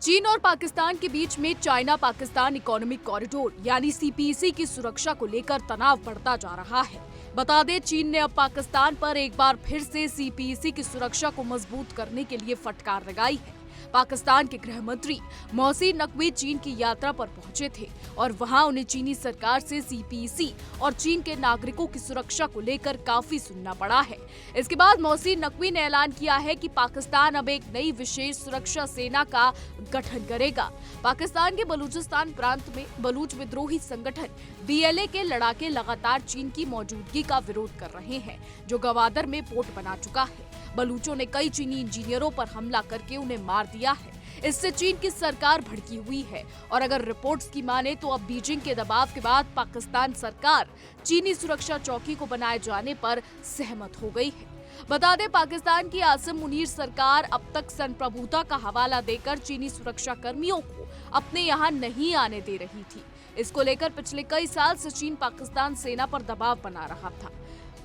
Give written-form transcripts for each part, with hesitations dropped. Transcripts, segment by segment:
चीन और पाकिस्तान के बीच में चाइना पाकिस्तान इकोनॉमिक कॉरिडोर यानी सीपीईसी की सुरक्षा को लेकर तनाव बढ़ता जा रहा है। बता दें, चीन ने अब पाकिस्तान पर एक बार फिर से सीपीईसी की सुरक्षा को मजबूत करने के लिए फटकार लगाई है। पाकिस्तान के गृह मंत्री मोहसिन नकवी चीन की यात्रा पर पहुंचे थे और वहां उन्हें चीनी सरकार से सीपीईसी और चीन के नागरिकों की सुरक्षा को लेकर काफी सुनना पड़ा है। इसके बाद मोहसिन नकवी ने ऐलान किया है कि पाकिस्तान अब एक नई विशेष सुरक्षा सेना का गठन करेगा। पाकिस्तान के बलूचिस्तान प्रांत में बलूच विद्रोही संगठन बीएलए के लड़ाके लगातार चीन की मौजूदगी का विरोध कर रहे हैं, जो गवादर में पोर्ट बना चुका है। बलूचों ने कई चीनी इंजीनियरों पर हमला करके उन्हें मार दिया है। इससे चीन की सरकार भड़की हुई है और अगर रिपोर्ट्स की माने तो अब बीजिंग के दबाव के बाद पाकिस्तान सरकार चीनी सुरक्षा चौकी को बनाए जाने पर सहमत हो गई है। बता दें, पाकिस्तान की आसिम मुनीर सरकार अब तक संप्रभुता का हवाला देकर चीनी सुरक्षा कर्मियों को अपने यहाँ नहीं आने दे रही थी। इसको लेकर पिछले कई साल से चीन पाकिस्तान सेना पर दबाव बना रहा था।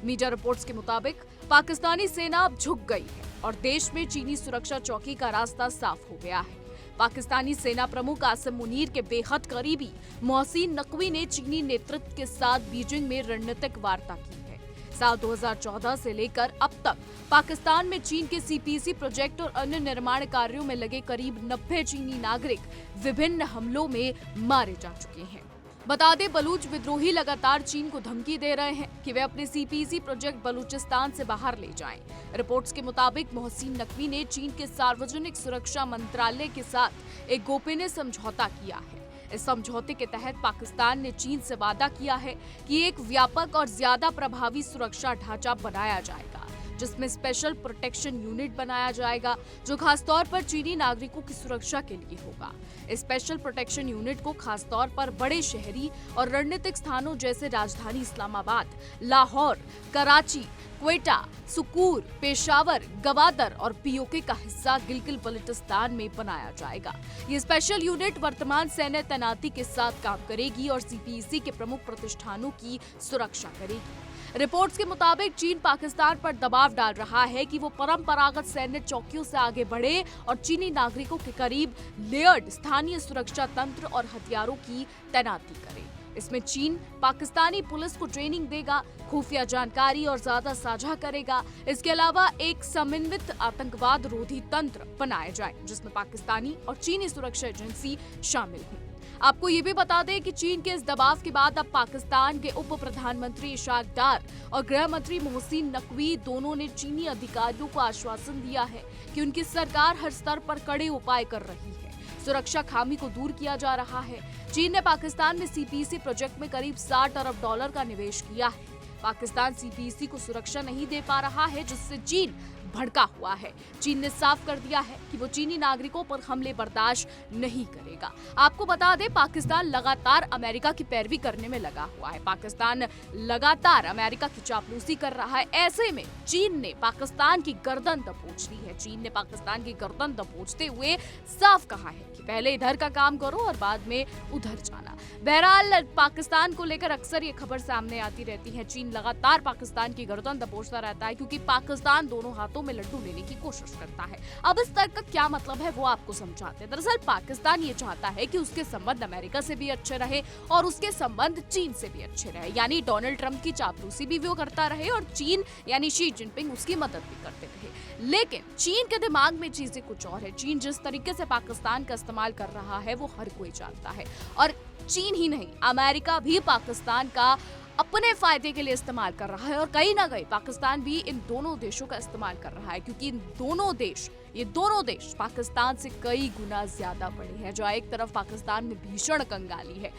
मीडिया रिपोर्ट्स के मुताबिक पाकिस्तानी सेना अब झुक गई है और देश में चीनी सुरक्षा चौकी का रास्ता साफ हो गया है। पाकिस्तानी सेना प्रमुख आसिम मुनीर के बेहद करीबी मोहसिन नकवी ने चीनी नेतृत्व के साथ बीजिंग में रणनीतिक वार्ता की है। साल 2014 से लेकर अब तक पाकिस्तान में चीन के सीपीईसी प्रोजेक्ट और अन्य निर्माण कार्यों में लगे करीब 90 चीनी नागरिक विभिन्न हमलों में मारे जा चुके हैं। बता दें, बलूच विद्रोही लगातार चीन को धमकी दे रहे हैं कि वे अपने सीपीईसी प्रोजेक्ट बलूचिस्तान से बाहर ले जाएं। रिपोर्ट्स के मुताबिक मोहसिन नकवी ने चीन के सार्वजनिक सुरक्षा मंत्रालय के साथ एक गोपनीय समझौता किया है। इस समझौते के तहत पाकिस्तान ने चीन से वादा किया है कि एक व्यापक और ज्यादा प्रभावी सुरक्षा ढांचा बनाया जाएगा, जिसमें स्पेशल प्रोटेक्शन यूनिट बनाया जाएगा, जो खासतौर पर चीनी नागरिकों की सुरक्षा के लिए होगा। इस स्पेशल प्रोटेक्शन यूनिट को खासतौर पर बड़े शहरी और रणनीतिक स्थानों जैसे राजधानी इस्लामाबाद, लाहौर, कराची, क्वेटा, सुकूर, पेशावर, गवादर और पीओके का हिस्सा गिलगित बल्टिस्तान में बनाया जाएगा। ये स्पेशल यूनिट वर्तमान सैन्य तैनाती के साथ काम करेगी और सीपीईसी के प्रमुख प्रतिष्ठानों की सुरक्षा करेगी। रिपोर्ट्स के मुताबिक चीन पाकिस्तान पर दबाव डाल रहा है कि वो परंपरागत सैन्य चौकियों से आगे बढ़े और चीनी नागरिकों के करीब लेयर्ड स्थानीय सुरक्षा तंत्र और हथियारों की तैनाती करे। इसमें चीन पाकिस्तानी पुलिस को ट्रेनिंग देगा, खुफिया जानकारी और ज्यादा साझा करेगा। इसके अलावा एक समन्वित आतंकवाद रोधी तंत्र बनाया जाए, जिसमें पाकिस्तानी और चीनी सुरक्षा एजेंसी शामिल हों। आपको ये भी बता दें कि चीन के इस दबाव के बाद अब पाकिस्तान के उप प्रधानमंत्री इशाक डार और गृह मंत्री मोहसिन नकवी दोनों ने चीनी अधिकारियों को आश्वासन दिया है कि उनकी सरकार हर स्तर पर कड़े उपाय कर रही है। सुरक्षा खामी को दूर किया जा रहा है। चीन ने पाकिस्तान में सीपीईसी प्रोजेक्ट में करीब $60 अरब का निवेश किया है। पाकिस्तान सीपीईसी को सुरक्षा नहीं दे पा रहा है, जिससे चीन भड़का हुआ है। चीन ने साफ कर दिया है कि वो चीनी नागरिकों पर हमले बर्दाश्त नहीं करेगा। आपको बता दें, पाकिस्तान लगातार अमेरिका की पैरवी करने में लगा हुआ है। पाकिस्तान लगातार अमेरिका की चापलूसी कर रहा है। ऐसे में चीन ने पाकिस्तान की गर्दन दबोच ली है। चीन ने पाकिस्तान की गर्दन दबोचते हुए साफ कहा है कि पहले इधर का काम करो और बाद में उधर जाना। बहरहाल, पाकिस्तान को लेकर अक्सर ये खबर सामने आती रहती है। चीन लगातार पाकिस्तान की गर्दन दबोचता रहता है, क्योंकि पाकिस्तान दोनों हाथों में लड्डू लेने की कोशिश करता है। अब इस तर्क का क्या मतलब है वो आपको समझाते हैं। दरअसल पाकिस्तान ये चाहता है कि उसके संबंध अमेरिका से भी अच्छे रहे और उसके संबंध चीन से भी अच्छे रहे, यानी डोनाल्ड ट्रंप की चापलूसी भी वो करता रहे और चीन यानी शी जिनपिंग उसकी मदद भी करते रहे। लेकिन चीन के दिमाग में चीजें कुछ और है। चीन जिस तरीके से पाकिस्तान का इस्तेमाल कर रहा है वो हर कोई जानता है, और चीन ही नहीं, अमेरिका भी पाकिस्तान का अपने फायदे के लिए इस्तेमाल कर रहा है और कहीं ना कहीं पाकिस्तान भी इन दोनों देशों का इस्तेमाल कर रहा है, क्योंकि ये दोनों देश पाकिस्तान से कई गुना ज्यादा बड़े हैं। जो एक तरफ पाकिस्तान में भीषण कंगाली है,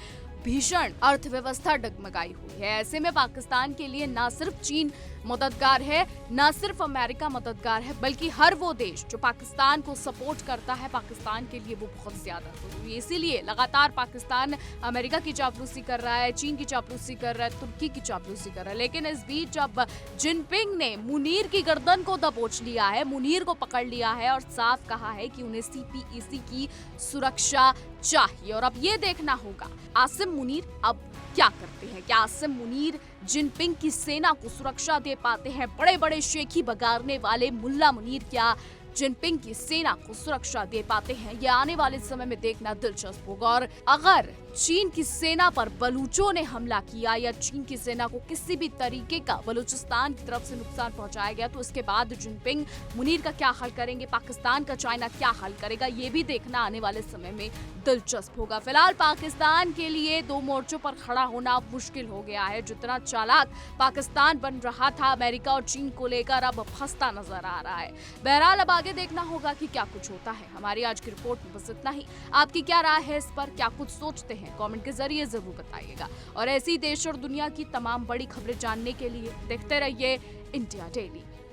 भीषण अर्थव्यवस्था डगमगाई हुई है। ऐसे में पाकिस्तान के लिए ना सिर्फ चीन मददगार है, ना सिर्फ अमेरिका मददगार है, बल्कि हर वो देश जो पाकिस्तान को सपोर्ट करता है, पाकिस्तान के लिए वो बहुत ज्यादा जरूरी है। इसीलिए लगातार पाकिस्तान अमेरिका की चापलूसी कर रहा है, चीन की चापलूसी कर रहा है, तुर्की की चापलूसी कर रहा है। लेकिन इस बीच जब जिनपिंग ने मुनीर की गर्दन को दबोच लिया है, मुनीर को पकड़ लिया है और साफ कहा है कि उन्हें सीपीईसी की सुरक्षा चाहिए, और अब ये देखना होगा आसिम मुनीर अब क्या करते हैं। क्या आसिम मुनीर जिनपिंग की सेना को सुरक्षा दे पाते हैं? बड़े बड़े शेखी बगारने वाले मुल्ला मुनीर क्या जिनपिंग की सेना को सुरक्षा दे पाते हैं, ये आने वाले समय में देखना दिलचस्प होगा। और अगर चीन की सेना पर बलूचों ने हमला किया या चीन की सेना को किसी भी तरीके का बलूचिस्तान की तरफ से नुकसान पहुंचाया गया, तो इसके बाद जिनपिंग मुनीर का क्या हल करेंगे, पाकिस्तान का चाइना क्या हल करेगा, ये भी देखना आने वाले समय में दिलचस्प होगा। फिलहाल पाकिस्तान के लिए दो मोर्चों पर खड़ा होना मुश्किल हो गया है। जितना चालाक पाकिस्तान बन रहा था अमेरिका और चीन को लेकर, अब फंसता नजर आ रहा है। बहरहाल अब आगे देखना होगा कि क्या कुछ होता है। हमारी आज की रिपोर्ट में बस इतना ही। आपकी क्या राय है इस पर, क्या कुछ सोचते हैं, कमेंट के जरिए जरूर बताइएगा। और ऐसी देश और दुनिया की तमाम बड़ी खबरें जानने के लिए देखते रहिए इंडिया डेली।